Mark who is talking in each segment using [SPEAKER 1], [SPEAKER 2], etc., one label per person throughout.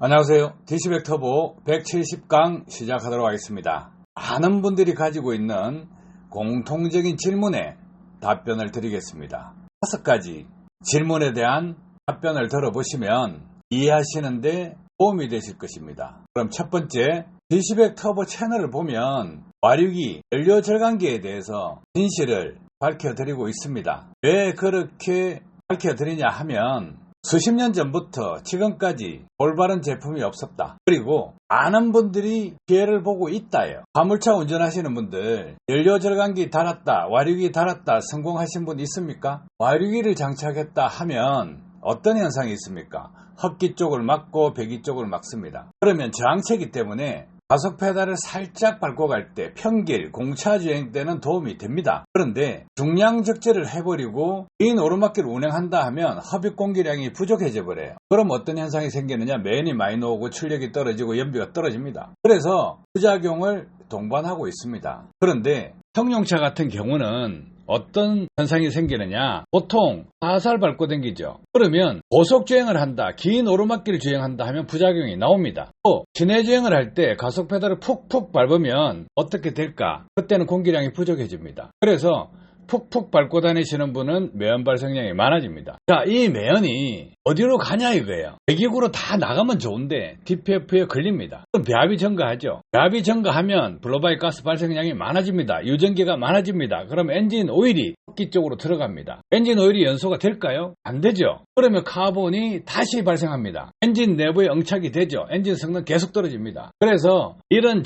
[SPEAKER 1] 안녕하세요. DC백 터보 170강 시작하도록 하겠습니다. 많은 분들이 가지고 있는 공통적인 질문에 답변을 드리겠습니다. 5가지 질문에 대한 답변을 들어보시면 이해하시는데 도움이 되실 것입니다. 그럼 첫 번째, DC백 터보 채널을 보면 와류기, 연료절감기에 대해서 진실을 밝혀드리고 있습니다. 왜 그렇게 밝혀드리냐 하면 수십 년 전부터 지금까지 올바른 제품이 없었다. 그리고 많은 분들이 피해를 보고 있다요. 화물차 운전하시는 분들 연료절감기 달았다, 와류기 달았다 성공하신 분 있습니까? 와류기를 장착했다 하면 어떤 현상이 있습니까? 흡기 쪽을 막고 배기 쪽을 막습니다. 그러면 저항체이기 때문에 가속 페달을 살짝 밟고 갈 때 평길, 공차 주행 때는 도움이 됩니다. 그런데 중량 적재를 해버리고 긴 오르막길을 운행한다 하면 흡입 공기량이 부족해져 버려요. 그럼 어떤 현상이 생기느냐? 매연이 많이 나오고 출력이 떨어지고 연비가 떨어집니다. 그래서 부작용을 동반하고 있습니다. 그런데乘用차 같은 경우는 어떤 현상이 생기느냐? 보통 살살 밟고 다니죠. 그러면 고속주행을 한다, 긴 오르막길을 주행한다 하면 부작용이 나옵니다. 또 시내주행을 할 때 가속 페달을 푹푹 밟으면 어떻게 될까? 그때는 공기량이 부족해집니다. 그래서 푹푹 밟고 다니시는 분은 매연 발생량이 많아집니다. 자, 이 매연이 어디로 가냐 이거예요. 배기구로 다 나가면 좋은데 DPF에 걸립니다. 그럼 배합이 증가하죠. 배합이 증가하면 블로바이 가스 발생량이 많아집니다. 유전기가 많아집니다. 그럼 엔진 오일이 흡기 쪽으로 들어갑니다. 엔진 오일이 연소가 될까요? 안 되죠. 그러면 카본이 다시 발생합니다. 엔진 내부에 응착이 되죠. 엔진 성능 계속 떨어집니다. 그래서 이런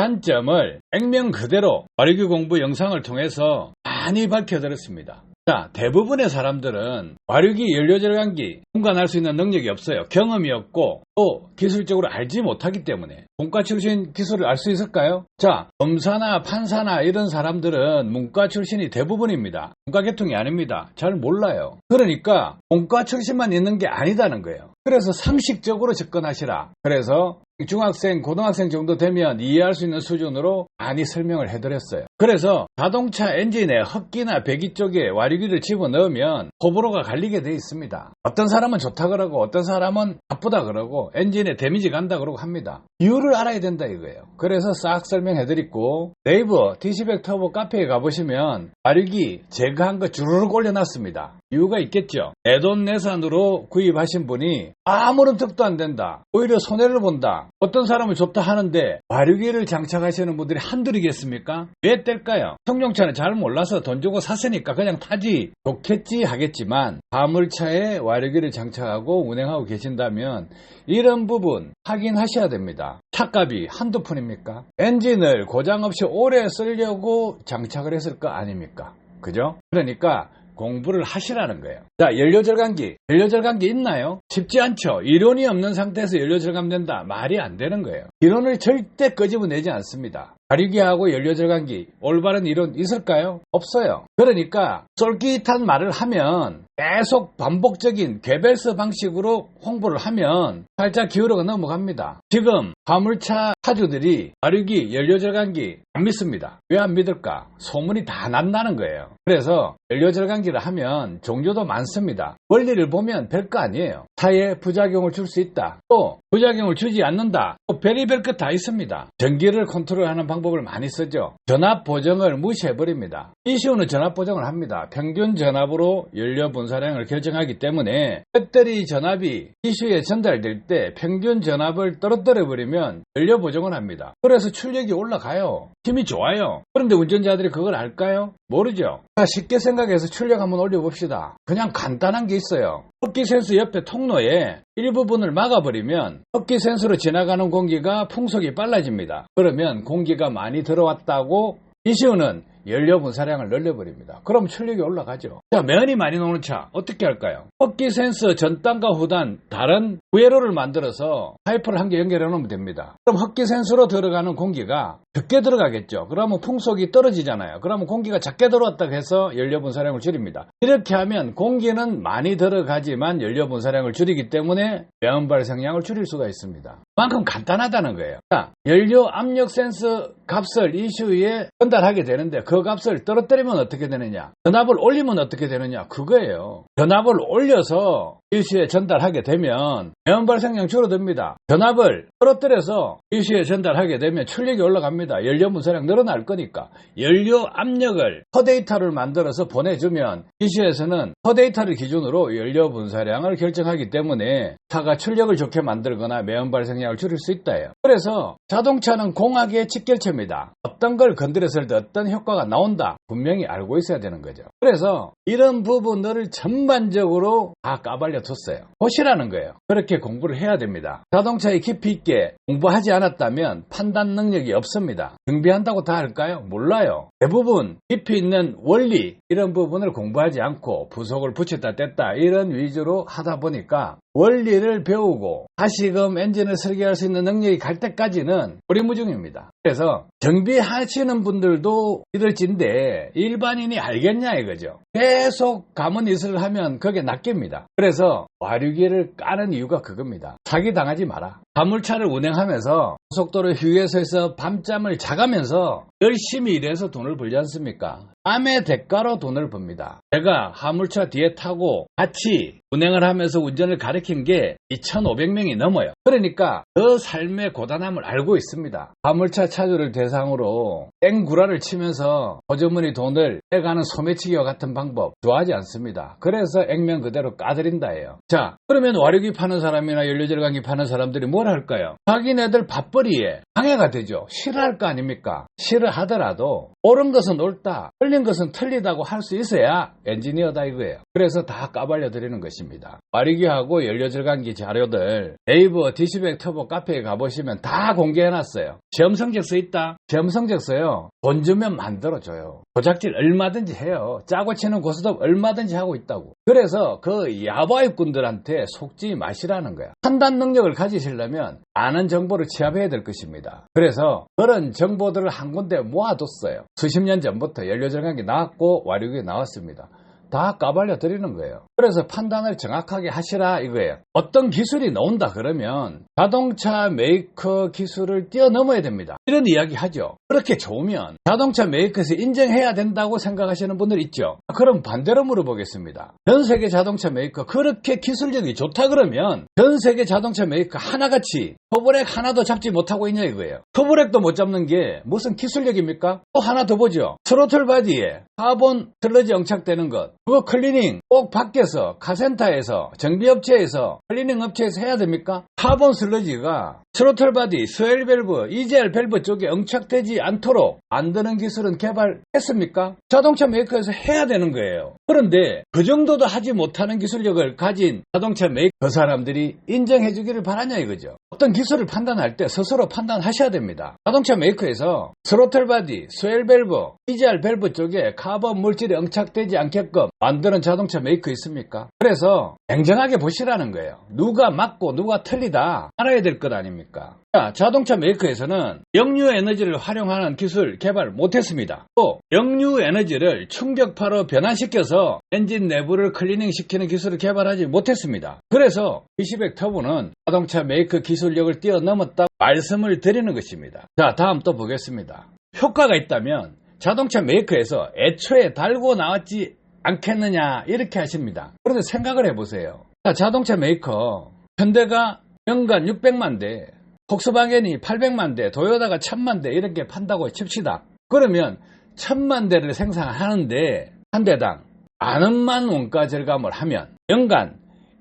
[SPEAKER 1] 장단점을 액면 그대로 와류기 공부 영상을 통해서 많이 밝혀드렸습니다. 자, 대부분의 사람들은 와류기, 연료절감기 분간할 수 있는 능력이 없어요. 경험이 없고 또 기술적으로 알지 못하기 때문에. 문과 출신 기술을 알 수 있을까요? 자, 검사나 판사나 이런 사람들은 문과 출신이 대부분입니다. 문과 계통이 아닙니다. 잘 몰라요. 그러니까 문과 출신만 있는 게 아니다는 거예요. 그래서 상식적으로 접근하시라. 그래서 중학생, 고등학생 정도 되면 이해할 수 있는 수준으로 많이 설명을 해드렸어요. 그래서 자동차 엔진에 흡기나 배기 쪽에 와류기를 집어넣으면 호불호가 갈리게 돼 있습니다. 어떤 사람은 좋다 그러고 어떤 사람은 나쁘다 그러고 엔진에 데미지 간다 그러고 합니다. 이유를 알아야 된다 이거예요. 그래서 싹 설명해드리고 네이버 DC백 터보 카페에 가보시면 와류기 제거한 거 주르륵 올려놨습니다. 이유가 있겠죠. 내돈내산으로 구입하신 분이 아무런 득도 안 된다, 오히려 손해를 본다, 어떤 사람은 좋다 하는데 와류기를 장착하시는 분들이 한둘이겠습니까? 왜 뗄까요?乘用차는 잘 몰라서 돈 주고 샀으니까 그냥 타지 좋겠지 하겠지만 화물차에 와류기를 장착하고 운행하고 계신다면 이런 부분 확인하셔야 됩니다. 차값이 한두 푼입니까? 엔진을 고장 없이 오래 쓰려고 장착을 했을 거 아닙니까? 그죠? 그러니까 공부를 하시라는 거예요. 자, 연료절감기. 연료절감기 있나요? 쉽지 않죠. 이론이 없는 상태에서 연료절감된다. 말이 안 되는 거예요. 이론을 절대 끄집어내지 않습니다. 와류기하고 연료절감기 올바른 이론 있을까요? 없어요. 그러니까 쏠깃한 말을 하면 계속 반복적인 개별서 방식으로 홍보를 하면 살짝 기울어가 넘어갑니다. 지금 화물차 차주들이 와류기, 연료절감기 안 믿습니다. 왜 안 믿을까? 소문이 다 난다는 거예요. 그래서 연료절감기를 하면 종류도 많습니다. 원리를 보면 별거 아니에요. 차에 부작용을 줄 수 있다. 또 부작용을 주지 않는다. 또 별의별 것 다 있습니다. 전기를 컨트롤하는 방법을 많이 쓰죠. 전압 보정을 무시해버립니다. 이슈는 전압 보정을 합니다. 평균 전압으로 연료 분사량을 결정하기 때문에 배터리 전압이 이슈에 전달될 때 평균 전압을 떨어뜨려버리면 연료 보정을 합니다. 그래서 출력이 올라가요. 힘이 좋아요. 그런데 운전자들이 그걸 알까요? 모르죠. 자, 쉽게 생각해서 출력 한번 올려봅시다. 그냥 간단한 게 있어요. 흡기 센서 옆에 통로에 일부분을 막아버리면 흡기 센서로 지나가는 공기가 풍속이 빨라집니다. 그러면 공기가 많이 들어왔다고 이슈는 연료 분사량을 늘려버립니다. 그럼 출력이 올라가죠. 자, 매연이 많이 나오는 차 어떻게 할까요? 흡기 센서 전단과 후단 다른 구회로를 만들어서 파이프를 한 개 연결해 놓으면 됩니다. 그럼 흡기 센서로 들어가는 공기가 적게 들어가겠죠. 그러면 풍속이 떨어지잖아요. 그러면 공기가 작게 들어왔다고 해서 연료 분사량을 줄입니다. 이렇게 하면 공기는 많이 들어가지만 연료 분사량을 줄이기 때문에 매연 발생량을 줄일 수가 있습니다. 그만큼 간단하다는 거예요. 자, 연료 압력 센서 값을 이슈에 전달하게 되는데 그 값을 떨어뜨리면 어떻게 되느냐? 전압을 올리면 어떻게 되느냐? 그거예요. 전압을 올려서
[SPEAKER 2] 이슈에 전달하게 되면 매연 발생량 줄어듭니다. 전압을 떨어뜨려서 이슈에 전달하게 되면 출력이 올라갑니다. 연료 분사량 늘어날 거니까. 연료 압력을 퍼데이터를 만들어서 보내주면 이슈에서는 퍼데이터를 기준으로 연료 분사량을 결정하기 때문에 차가 출력을 좋게 만들거나 매연 발생량을 줄일 수 있다예요. 그래서 자동차는 공학의 직결체입니다. 어떤 걸 건드렸을 때 어떤 효과가 나온다 분명히 알고 있어야 되는 거죠. 그래서 이런 부분들을 전반적으로 다 까발려 뒀어요. 보시라는 거예요. 그렇게 공부를 해야 됩니다. 자동차에 깊이 있게 공부하지 않았다면 판단 능력이 없습니다. 정비한다고 다 할까요? 몰라요. 대부분 깊이 있는 원리 이런 부분을 공부하지 않고 부속을 붙였다 뗐다 이런 위주로 하다 보니까 원리를 배우고 다시금 엔진을 설계할 수 있는 능력이 갈 때까지는 오리무중입니다. 그래서 정비하시는 분들도 이럴진데 일반인이 알겠냐 이거죠. 계속 가문이슬을 하면 그게 낚입니다. 그래서 와류기를 까는 이유가 그겁니다. 사기당하지 마라. 화물차를 운행하면서 고속도로 휴게소에서 밤잠을 자가면서 열심히 일해서 돈을 벌지 않습니까? 땀의 대가로 돈을 법니다. 제가 화물차 뒤에 타고 같이 운행을 하면서 운전을 가르친 게 2,500명이 넘어요. 그러니까 그 삶의 고단함을 알고 있습니다. 화물차 차주를 대상으로 땡구라를 치면서 호주머니 돈을 빼가는 소매치기와 같은 방법 좋아하지 않습니다. 그래서 액면 그대로 까드린다예요. 자, 그러면 와류기 파는 사람이나 연료절감기 파는 사람들이 뭘 할까요? 자기네들 밥벌이에 방해가 되죠. 싫어할 거 아닙니까? 싫어하더라도 옳은 것은 옳다, 틀린 것은 틀리다고 할 수 있어야 엔지니어다 이거예요. 그래서 다 까발려 드리는 것입니다. 와류기하고 연료절감기 자료들 네이버 디시백 터보 카페에 가보시면 다 공개해놨어요. 시험 성적서 있다? 시험 성적서요. 돈 주면 만들어줘요. 도작질 얼마든지 해요. 짜고 치는 고스톱 얼마든지 하고 있다고. 그래서 그 야바이꾼들한테 속지 마시라는 거야. 판단 능력을 가지시려면 아는 정보를 취합해야 될 것입니다. 그래서 그런 정보들을 한 군데 모아뒀어요. 수십 년 전부터 연료절감기 나왔고 와류기 나왔습니다. 다 까발려 드리는 거예요. 그래서 판단을 정확하게 하시라 이거예요. 어떤 기술이 나온다 그러면 자동차 메이커 기술을 뛰어넘어야 됩니다. 이런 이야기 하죠. 그렇게 좋으면 자동차 메이커에서 인정해야 된다고 생각하시는 분들 있죠. 그럼 반대로 물어보겠습니다. 전 세계 자동차 메이커 그렇게 기술력이 좋다 그러면 전 세계 자동차 메이커 하나같이 터보렉 하나도 잡지 못하고 있냐 이거예요. 터보렉도 못 잡는 게 무슨 기술력입니까? 또 하나 더 보죠. 스로틀 바디에 카본 슬러지 영착되는 것, 그거 클리닝 꼭 밖에서 카센터에서 정비업체에서 클리닝 업체에서 해야 됩니까? 카본 슬러지가 스로틀 바디, 스웰 밸브, EGR 밸브 쪽에 영착되지 않도록 만드는 기술은 개발했습니까? 자동차 메이커에서 해야 되는 거예요. 그런데 그 정도도 하지 못하는 기술력을 가진 자동차 메이커 그 사람들이 인정해 주기를 바라냐 이거죠. 어떤 기술을 판단할 때 스스로 판단하셔야 됩니다. 자동차 메이커에서 스로틀 바디, 스웰 밸브, EGR 밸브 쪽에 카본 물질이 영착되지 않게끔 만드는 자동차 메이커 있습니까? 그래서 냉정하게 보시라는 거예요. 누가 맞고 누가 틀리다 알아야 될 것 아닙니까? 자, 자동차 메이커에서는 역류 에너지를 활용하는 기술 개발 못했습니다. 또 역류 에너지를 충격파로 변환시켜서 엔진 내부를 클리닝시키는 기술을 개발하지 못했습니다. 그래서 디시백 터보는 자동차 메이커 기술력을 뛰어넘었다고 말씀을 드리는 것입니다. 자, 다음 또 보겠습니다. 효과가 있다면 자동차 메이커에서 애초에 달고 나왔지 않겠느냐 이렇게 하십니다. 그런데 생각을 해보세요. 자, 자동차 메이커 현대가 연간 600만 대, 폭스바겐이 800만 대, 도요타가 1000만 대 이렇게 판다고 칩시다. 그러면 1000만 대를 생산하는데 한 대당 10,000만 원가 절감을 하면 연간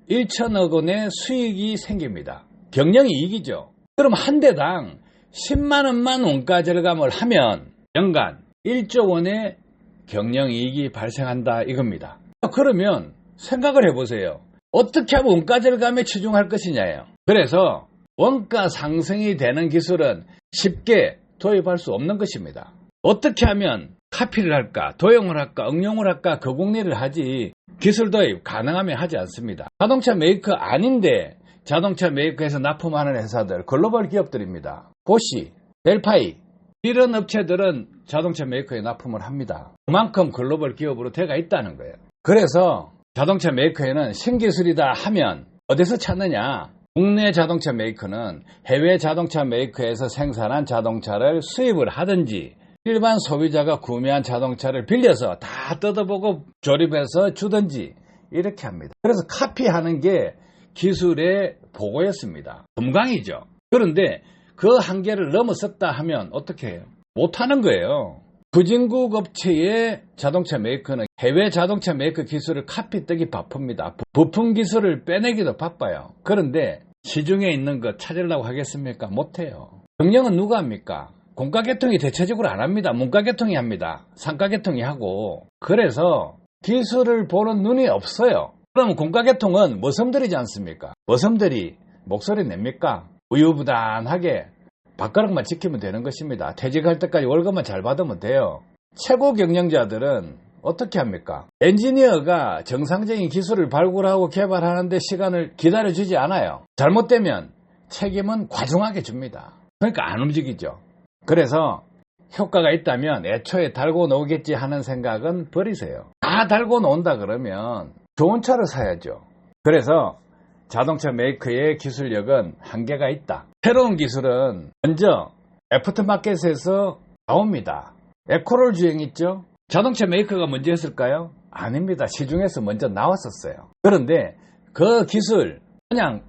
[SPEAKER 2] 1천억 원의 수익이 생깁니다. 경영이익이죠. 그럼 한 대당 10만 원만 원가 절감을 하면 연간 1조 원의 경영이익이 발생한다 이겁니다. 그러면 생각을 해보세요. 어떻게 하면 원가 절감에 치중할 것이냐예요. 그래서 원가 상승이 되는 기술은 쉽게 도입할 수 없는 것입니다. 어떻게 하면 카피를 할까, 도용을 할까, 응용을 할까, 거국리를 하지 기술 도입 가능하면 하지 않습니다. 자동차 메이커 아닌데 자동차 메이커에서 납품하는 회사들, 글로벌 기업들입니다. 보쉬, 델파이 이런 업체들은 자동차 메이커에 납품을 합니다. 그만큼 글로벌 기업으로 돼가 있다는 거예요. 그래서 자동차 메이커에는 신기술이다 하면 어디서 찾느냐? 국내 자동차 메이커는 해외 자동차 메이커에서 생산한 자동차를 수입을 하든지 일반 소비자가 구매한 자동차를 빌려서 다 뜯어보고 조립해서 주든지 이렇게 합니다. 그래서 카피하는 게 기술의 보고였습니다. 금강이죠. 그런데 그 한계를 넘어섰다 하면 어떻게 해요? 못하는 거예요. 후진국 업체의 자동차 메이커는 해외 자동차 메이커 기술을 카피뜨기 바쁩니다. 부품 기술을 빼내기도 바빠요. 그런데 시중에 있는 거 찾으려고 하겠습니까? 못해요. 경영은 누가 합니까? 공가계통이 대체적으로 안 합니다. 문가계통이 합니다. 상가계통이 하고. 그래서 기술을 보는 눈이 없어요. 그럼 공가계통은 머슴들이지 않습니까? 머슴들이 목소리 냅니까? 우유부단하게 밥가락만 지키면 되는 것입니다. 퇴직할 때까지 월급만 잘 받으면 돼요. 최고 경영자들은 어떻게 합니까? 엔지니어가 정상적인 기술을 발굴하고 개발하는데 시간을 기다려주지 않아요. 잘못되면 책임은 과중하게 줍니다. 그러니까 안 움직이죠. 그래서 효과가 있다면 애초에 달고 놓겠지 하는 생각은 버리세요. 다 달고 놓은다 그러면 좋은 차를 사야죠. 그래서 자동차 메이커의 기술력은 한계가 있다. 새로운 기술은 먼저 애프터마켓에서 나옵니다. 에코롤 주행 있죠? 자동차 메이커가 먼저 했을까요? 아닙니다. 시중에서 먼저 나왔었어요. 그런데 그 기술 그냥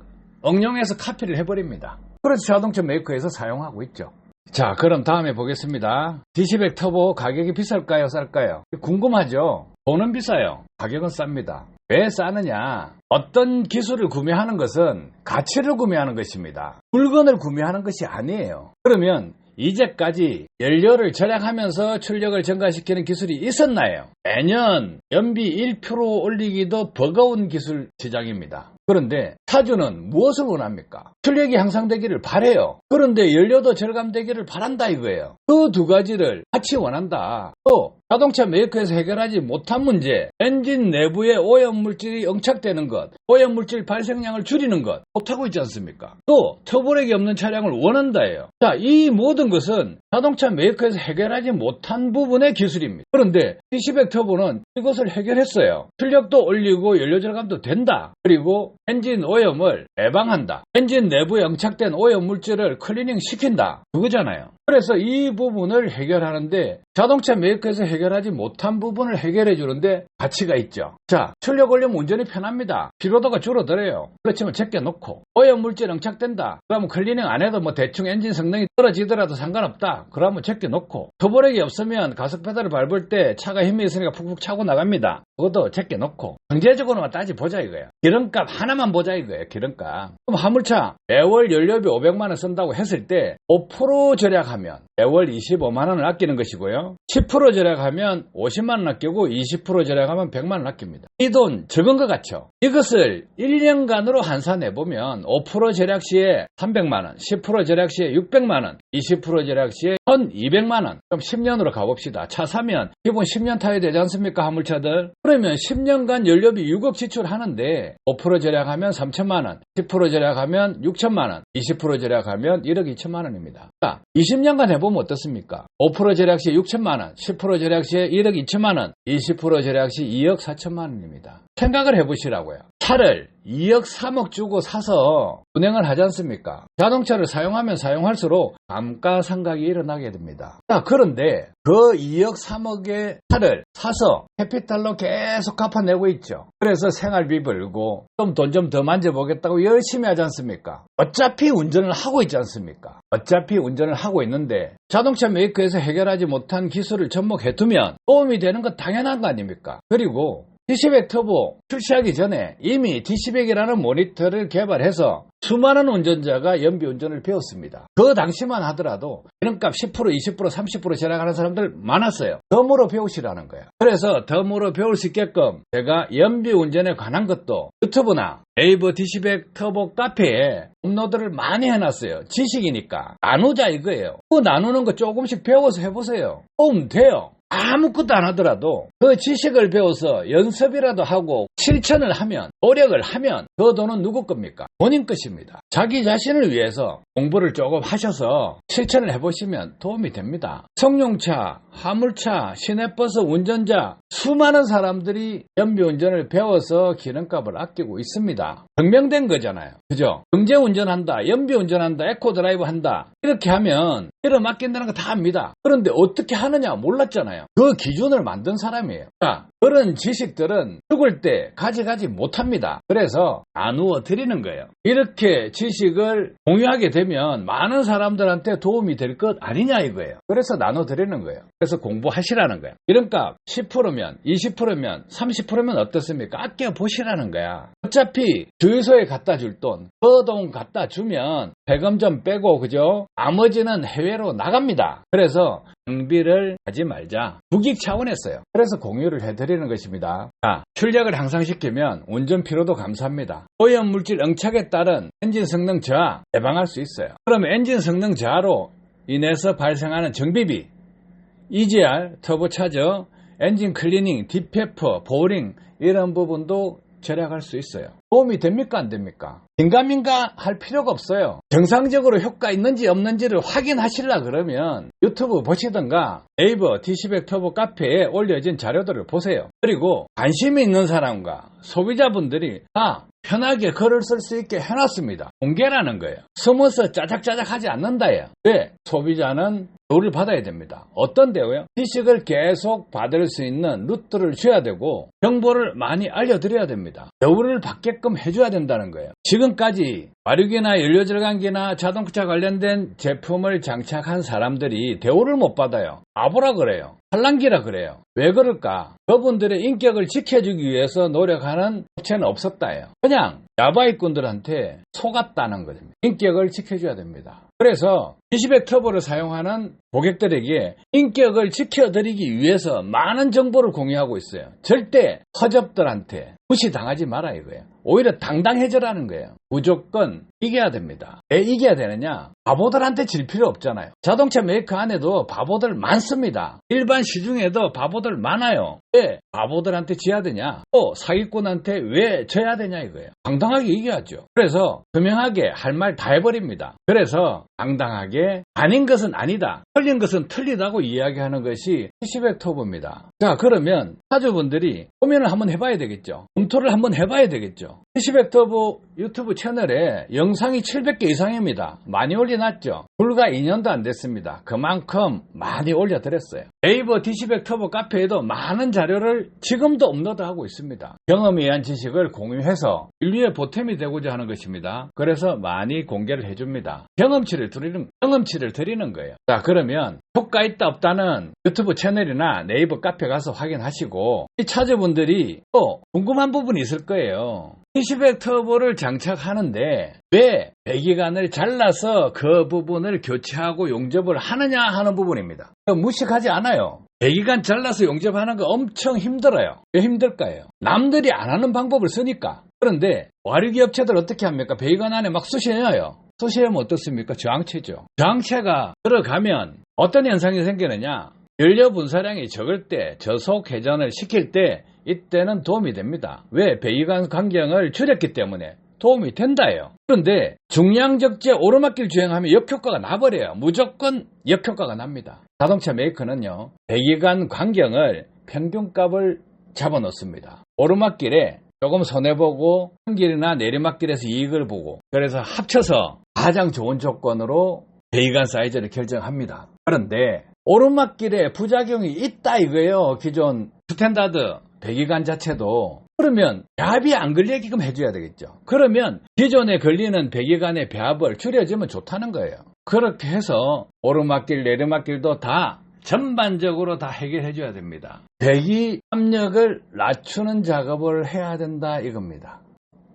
[SPEAKER 2] 응용해서 카피를 해버립니다. 그래서 자동차 메이커에서 사용하고 있죠. 자, 그럼 다음에 보겠습니다. DC100 터보 가격이 비쌀까요? 쌀까요? 궁금하죠? 돈은 비싸요. 가격은 쌉니다. 왜 싸느냐? 어떤 기술을 구매하는 것은 가치를 구매하는 것입니다. 물건을 구매하는 것이 아니에요. 그러면 이제까지 연료를 절약하면서 출력을 증가시키는 기술이 있었나요? 매년 연비 1% 올리기도 버거운 기술 시장입니다. 그런데 차주는 무엇을 원합니까? 출력이 향상되기를 바래요. 그런데 연료도 절감되기를 바란다 이거예요. 그 두 가지를 같이 원한다. 또 자동차 메이커에서 해결하지 못한 문제, 엔진 내부에 오염물질이 응착되는 것, 오염물질 발생량을 줄이는 것 못하고 있지 않습니까? 또 터보렉이 없는 차량을 원한다예요. 자, 이 모든 것은 자동차 메이커에서 해결하지 못한 부분의 기술입니다. 그런데 DC100 터보는 이것을 해결했어요. 출력도 올리고 연료 절감도 된다. 그리고 엔진 오염을 예방한다. 엔진 내부에 응착된 오염물질을 클리닝 시킨다. 그거잖아요. 그래서 이 부분을 해결하는데 자동차 메이커에서 해결하지 못한 부분을 해결해 주는데 가치가 있죠. 자, 출력 올리면 운전이 편합니다. 피로도가 줄어들어요. 그렇지만 제껴놓고 오염물질 응착된다. 그러면 클리닝 안 해도 뭐 대충 엔진 성능이 떨어지더라도 상관없다. 그러면 제껴놓고 터보렉이 없으면 가속 페달을 밟을 때 차가 힘이 있으니까 푹푹 차고 나갑니다. 그것도 제껴놓고 경제적으로만 따져보자 이거예요. 기름값 하나만 보자 이거예요. 기름값. 그럼 화물차 매월 연료비 500만 원 쓴다고 했을 때 5% 절약하면 매월 25만 원을 아끼는 것이고요. 10% 절약하면 50만 원 아끼고 20% 절약하면 100만 원 아낍니다. 이 돈 적은 것 같죠? 이것을 1년간으로 환산해보면 5% 절약 시에 300만 원, 10% 절약 시에 600만 원, 20% 절약 시에 1200만 원. 그럼 10년으로 가봅시다. 차 사면 기본 10년 타야 되지 않습니까? 화물차들. 그러면 10년간 연료비 6억 지출하는데 5% 절약하면 3천만 원, 10% 절약하면 6천만 원, 20% 절약하면 1억 2천만 원입니다. 자, 20년간 해보면 어떻습니까? 5% 절약 시 6천만 원, 10% 절약 시에 1억 2천만 원, 20% 절약 시 2억 4천만 원입니다. 생각을 해보시라고요. 차를 2억 3억 주고 사서 운행을 하지 않습니까? 자동차를 사용하면 사용할수록 감가상각이 일어나게 됩니다. 자, 그런데 그 2억 3억의 차를 사서 캐피탈로 계속 갚아내고 있죠. 그래서 생활비 벌고 좀 돈 좀 더 만져보겠다고 열심히 하지 않습니까? 어차피 운전을 하고 있지 않습니까? 어차피 운전을 하고 있는데 자동차 메이커에서 해결하지 못한 기술을 접목해두면 도움이 되는 건 당연한 거 아닙니까? 그리고 DC100 터보 출시하기 전에 이미 DC100이라는 모니터를 개발해서 수많은 운전자가 연비 운전을 배웠습니다. 그 당시만 하더라도 기름값 10%, 20%, 30% 절약하는 사람들 많았어요. 덤으로 배우시라는 거예요. 그래서 덤으로 배울 수 있게끔 제가 연비 운전에 관한 것도 유튜브나 네이버 DC100 터보 카페에 업로드를 많이 해놨어요. 지식이니까 나누자 이거예요. 그 나누는 거 조금씩 배워서 해보세요. 도움 돼요. 아무것도 안 하더라도 그 지식을 배워서 연습이라도 하고 실천을 하면, 노력을 하면 그 돈은 누구 겁니까? 본인 것입니다. 자기 자신을 위해서 공부를 조금 하셔서 실천을 해보시면 도움이 됩니다. 성룡차 화물차, 시내버스 운전자, 수많은 사람들이 연비운전을 배워서 기름값을 아끼고 있습니다. 증명된 거잖아요. 그죠? 경제운전한다, 연비운전한다, 에코드라이브 한다. 이렇게 하면 기름 아낀다는 거 다 압니다. 그런데 어떻게 하느냐 몰랐잖아요. 그 기준을 만든 사람이에요. 자, 그런 지식들은 죽을 때 가져가지 못합니다. 그래서 나누어 드리는 거예요. 이렇게 지식을 공유하게 되면 많은 사람들한테 도움이 될 것 아니냐 이거예요. 그래서 나눠 드리는 거예요. 그래서 공부하시라는 거예요. 기름값 10%면 20%면 30%면 어떻습니까? 아껴 보시라는 거야. 어차피 주유소에 갖다 줄 돈, 그 돈 갖다 주면 세금 좀 빼고 그죠? 나머지는 해외로 나갑니다. 그래서 낭비를 하지 말자. 국익 차원에서요. 그래서 공유를 해드리는 것입니다. 자, 출력을 향상시키면 운전 피로도 감소합니다. 오염물질 응착에 따른 엔진 성능 저하 예방할 수 있어요. 그러면 엔진 성능 저하로 인해서 발생하는 정비비, EGR, 터보차저, 엔진 클리닝, 디페퍼, 보링 이런 부분도 절약할 수 있어요. 도움이 됩니까 안 됩니까? 긴가민가 할 필요가 없어요. 정상적으로 효과 있는지 없는지를 확인하시려 그러면 유튜브 보시던가 네이버 D1000 터보 카페에 올려진 자료들을 보세요. 그리고 관심이 있는 사람과 소비자분들이 다 편하게 글을 쓸 수 있게 해놨습니다. 공개라는 거예요. 숨어서 짜작짜작 하지 않는다예요. 왜? 소비자는 대우를 받아야 됩니다. 어떤 대우요? 지식을 계속 받을 수 있는 루트를 줘야 되고 정보를 많이 알려드려야 됩니다. 대우를 받게끔 해줘야 된다는 거예요. 지금까지 마력이나 연료절감기나 자동차 관련된 제품을 장착한 사람들이 대우를 못 받아요. 바보라 그래요. 팔랑기라 그래요. 왜 그럴까? 그분들의 인격을 지켜주기 위해서 노력하는 업체는 없었다예요. 그냥 야바이꾼들한테 속았다는 거죠. 인격을 지켜줘야 됩니다. 그래서 D1000 터보를 사용하는 고객들에게 인격을 지켜드리기 위해서 많은 정보를 공유하고 있어요. 절대 허접들한테 무시당하지 마라 이거예요. 오히려 당당해져라는 거예요. 무조건 이겨야 됩니다. 왜 이겨야 되느냐? 바보들한테 질 필요 없잖아요. 자동차 메이커 안에도 바보들 많습니다. 일반 시중에도 바보들 많아요. 왜 바보들한테 지어야 되냐? 또 사기꾼한테 왜 져야 되냐 이거예요. 당당하게 이겨야죠. 그래서 투명하게 할 말 다 해버립니다. 그래서 당당하게 아닌 것은 아니다, 틀린 것은 틀리다고 이야기하는 것이 D1000 터보입니다. 자, 그러면 사주분들이 고민을 한번 해봐야 되겠죠. 검토를 한번 해봐야 되겠죠. D1000 터보 유튜브 채널에 영상이 700개 이상입니다. 많이 올려놨죠. 불과 2년도 안 됐습니다. 그만큼 많이 올려드렸어요. 네이버 D1000 터보 카페에도 많은 자료를 지금도 업로드하고 있습니다. 경험에 의한 지식을 공유해서 인류의 보탬이 되고자 하는 것입니다. 그래서 많이 공개를 해줍니다. 경험치를 드리는 거예요. 자, 그러면 효과 있다 없다는 유튜브 채널이나 네이버 카페 가서 확인하시고, 이 차주분들이 또 궁금한 부분이 있을 거예요. D1000 터보를 장착하는데 왜 배기관을 잘라서 그 부분을 교체하고 용접을 하느냐 하는 부분입니다. 무식하지 않아요. 배기관 잘라서 용접하는 거 엄청 힘들어요. 왜 힘들까요? 남들이 안 하는 방법을 쓰니까. 그런데 와류기 업체들 어떻게 합니까? 배기관 안에 막 쑤셔넣어요. 쑤셔넣으면 어떻습니까? 저항체죠. 저항체가 들어가면 어떤 현상이 생기느냐? 연료 분사량이 적을 때 저속 회전을 시킬 때 이때는 도움이 됩니다. 왜? 배기관 간격을 줄였기 때문에 도움이 된다예요. 그런데 중량적재 오르막길 주행하면 역효과가 나버려요. 무조건 역효과가 납니다. 자동차 메이커는요, 배기관 간격을 평균값을 잡아놓습니다. 오르막길에 조금 손해보고 한길이나 내리막길에서 이익을 보고, 그래서 합쳐서 가장 좋은 조건으로 배기관 사이즈를 결정합니다. 그런데 오르막길에 부작용이 있다 이거예요. 기존 스탠다드 배기관 자체도. 그러면 배합이 안 걸리게끔 해줘야 되겠죠. 그러면 기존에 걸리는 배기관의 배합을 줄여주면 좋다는 거예요. 그렇게 해서 오르막길 내리막길도 다 전반적으로 다 해결해 줘야 됩니다. 배기 압력을 낮추는 작업을 해야 된다 이겁니다.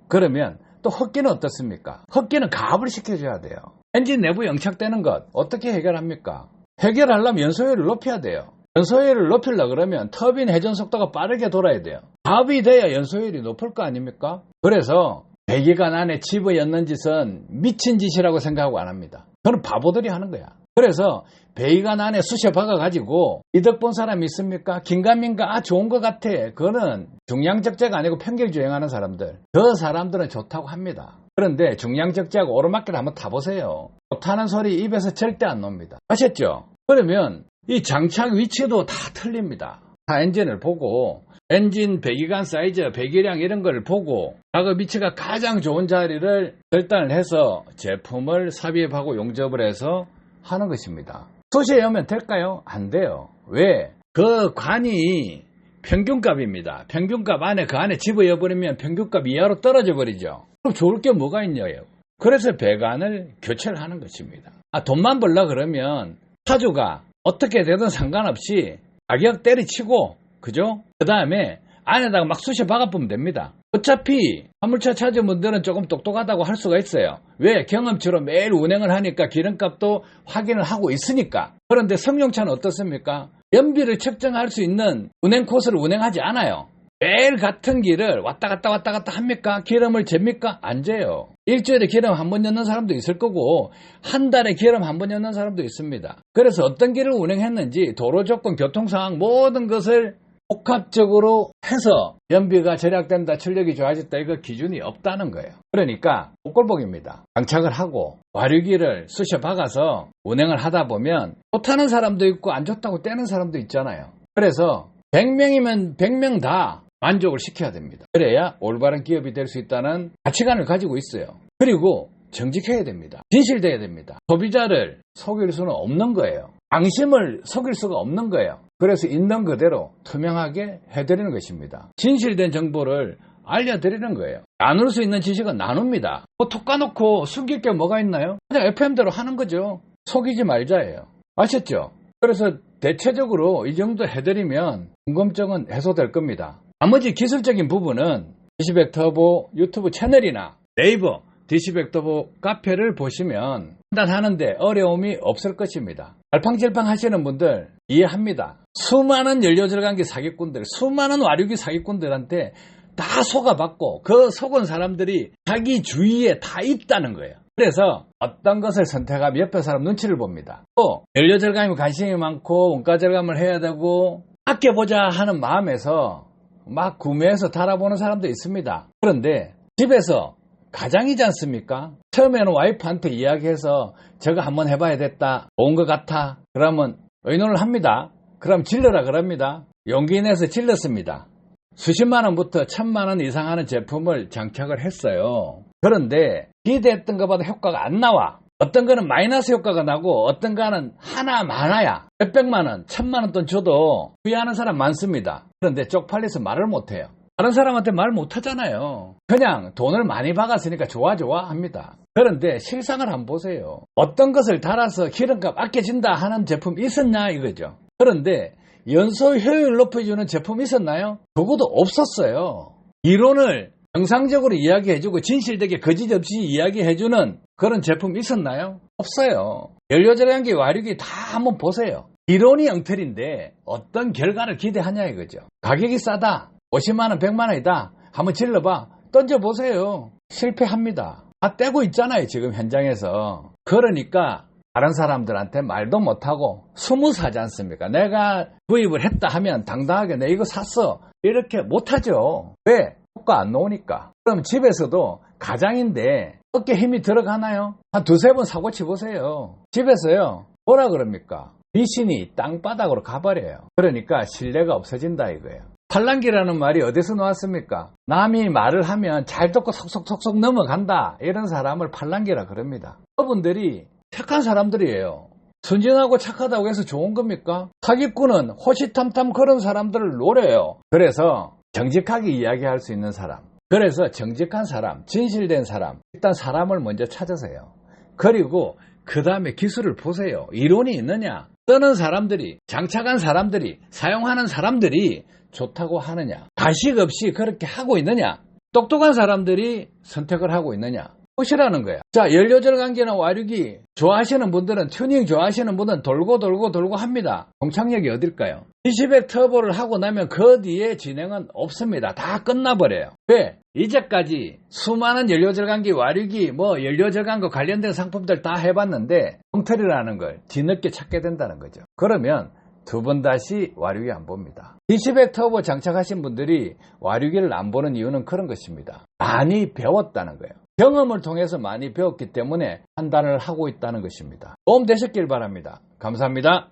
[SPEAKER 2] 그러면 또 흡기는 어떻습니까? 흡기는 가압을 시켜줘야 돼요. 엔진 내부 영착되는 것 어떻게 해결합니까? 해결하려면 연소율을 높여야 돼요. 연소율을 높이려고 그러면 터빈 회전 속도가 빠르게 돌아야 돼요. 가압이 돼야 연소율이 높을 거 아닙니까? 그래서 배기관 안에 집어넣는 짓은 미친 짓이라고 생각하고 안 합니다. 그건 바보들이 하는 거야. 그래서 배기관 안에 쑤셔 박아가지고 이득 본 사람이 있습니까? 긴가민가 좋은 것 같아. 그거는 중량적재가 아니고 평길 주행하는 사람들. 그 사람들은 좋다고 합니다. 그런데 중량적재하고 오르막길 한번 타보세요. 좋다는 소리 입에서 절대 안 놉니다. 아셨죠? 그러면 이 장착 위치도 다 틀립니다. 다 엔진을 보고 엔진 배기관 사이즈, 배기량 이런 걸 보고 작업 위치가 가장 좋은 자리를 결단을 해서 제품을 삽입하고 용접을 해서 하는 것입니다. 수시에 오면 될까요? 안 돼요. 왜? 그 관이 평균값입니다. 평균값 안에 그 안에 집어넣어버리면 평균값 이하로 떨어져 버리죠. 그럼 좋을 게 뭐가 있냐요. 그래서 배관을 교체를 하는 것입니다. 돈만 벌라 그러면 차주가 어떻게 되든 상관없이 가격 때리치고, 그죠? 그 다음에 안에다가 막 쑤셔 박아보면 됩니다. 어차피 화물차 차주분들은 조금 똑똑하다고 할 수가 있어요. 왜? 경험치로 매일 운행을 하니까 기름값도 확인을 하고 있으니까. 그런데 성용차는 어떻습니까? 연비를 측정할 수 있는 운행 코스를 운행하지 않아요. 매일 같은 길을 왔다 갔다 합니까? 기름을 잽니까? 안 재요. 일주일에 기름 한 번 넣는 사람도 있을 거고 한 달에 기름 한 번 넣는 사람도 있습니다. 그래서 어떤 길을 운행했는지 도로 조건, 교통 상황 모든 것을 복합적으로 해서 연비가 절약된다, 출력이 좋아졌다, 이거 기준이 없다는 거예요. 그러니까 복골복입니다. 장착을 하고 와류기를 쑤셔 박아서 운행을 하다 보면 좋다는 사람도 있고 안 좋다고 떼는 사람도 있잖아요. 그래서 100명이면 100명 다 만족을 시켜야 됩니다. 그래야 올바른 기업이 될 수 있다는 가치관을 가지고 있어요. 그리고 정직해야 됩니다. 진실돼야 됩니다. 소비자를 속일 수는 없는 거예요. 양심을 속일 수가 없는 거예요. 그래서 있는 그대로 투명하게 해드리는 것입니다. 진실된 정보를 알려드리는 거예요. 나눌 수 있는 지식은 나눕니다. 톡 까놓고 숨길 게 뭐가 있나요? 그냥 FM대로 하는 거죠. 속이지 말자예요. 아셨죠? 그래서 대체적으로 이 정도 해드리면 궁금증은 해소될 겁니다. 나머지 기술적인 부분은 디시백 터보 유튜브 채널이나 네이버 디시백 터보 카페를 보시면 판단하는데 어려움이 없을 것입니다. 갈팡질팡 하시는 분들 이해합니다. 수많은 연료절감기 사기꾼들, 수많은 와류기 사기꾼들한테 다 속아봤고 그 속은 사람들이 자기 주위에 다 있다는 거예요. 그래서 어떤 것을 선택하면 옆에 사람 눈치를 봅니다. 또 연료절감에 관심이 많고 원가절감을 해야 되고 아껴보자 하는 마음에서 막 구매해서 달아보는 사람도 있습니다. 그런데 집에서 가장이지 않습니까? 처음에는 와이프한테 이야기해서 저거 한번 해봐야 됐다, 좋은 것 같아, 그러면 의논을 합니다. 그럼 질러라 그럽니다. 용기 내서 질렀습니다. 수십만 원부터 1000만 원 이상 하는 제품을 장착을 했어요. 그런데 기대했던 것보다 효과가 안 나와. 어떤 거는 마이너스 효과가 나고 어떤 거는 하나 많아야 몇백만 원, 1000만 원 돈 줘도 후회하는 사람 많습니다. 그런데 쪽팔려서 말을 못해요. 다른 사람한테 말 못하잖아요. 그냥 돈을 많이 박았으니까 좋아 합니다. 그런데 실상을 한번 보세요. 어떤 것을 달아서 기름값 아껴진다 하는 제품 있었냐 이거죠. 그런데 연소 효율 높여주는 제품 있었나요? 그것도 없었어요. 이론을 정상적으로 이야기해주고 진실되게 거짓없이 이야기해주는 그런 제품 있었나요? 없어요. 연료절감기, 와류기 다 한번 보세요. 이론이 엉터리인데 어떤 결과를 기대하냐 이거죠. 가격이 싸다, 50만원, 100만원이다, 한번 질러봐, 던져보세요. 실패합니다. 다 떼고 있잖아요 지금 현장에서. 그러니까 다른 사람들한테 말도 못하고 스무스하지 않습니까? 내가 구입을 했다 하면 당당하게 내 이거 샀어 이렇게 못하죠. 왜? 효과 안 나오니까. 그럼 집에서도 가장인데 어깨 힘이 들어가나요? 한 두세 번 사고치 보세요. 집에서요 뭐라 그럽니까? 미신이 땅바닥으로 가버려요. 그러니까 신뢰가 없어진다 이거예요. 팔랑귀라는 말이 어디서 나왔습니까? 남이 말을 하면 잘 듣고 속속속속 넘어간다, 이런 사람을 팔랑귀라 그럽니다. 그분들이 착한 사람들이에요. 순진하고 착하다고 해서 좋은 겁니까? 사기꾼은 호시탐탐 그런 사람들을 노려요. 그래서 정직하게 이야기할 수 있는 사람, 그래서 정직한 사람, 진실된 사람, 일단 사람을 먼저 찾으세요. 그리고 그 다음에 기술을 보세요. 이론이 있느냐? 쓰는 사람들이, 장착한 사람들이, 사용하는 사람들이 좋다고 하느냐? 가식 없이 그렇게 하고 있느냐? 똑똑한 사람들이 선택을 하고 있느냐? 보시라는 거야. 자, 연료절감기나 와류기 좋아하시는 분들은, 튜닝 좋아하시는 분은 돌고 합니다. 동착역이 어딜까요? 디시백 터보를 하고 나면 그 뒤에 진행은 없습니다. 다 끝나버려요. 왜? 이제까지 수많은 연료절감기, 와류기, 연료절감과 관련된 상품들 다 해봤는데 엉터리라는 걸 뒤늦게 찾게 된다는 거죠. 그러면 두 번 다시 와류기 안 봅니다. 디시백 터보 장착하신 분들이 와류기를 안 보는 이유는 그런 것입니다. 많이 배웠다는 거예요. 경험을 통해서 많이 배웠기 때문에 판단을 하고 있다는 것입니다. 도움 되셨길 바랍니다. 감사합니다.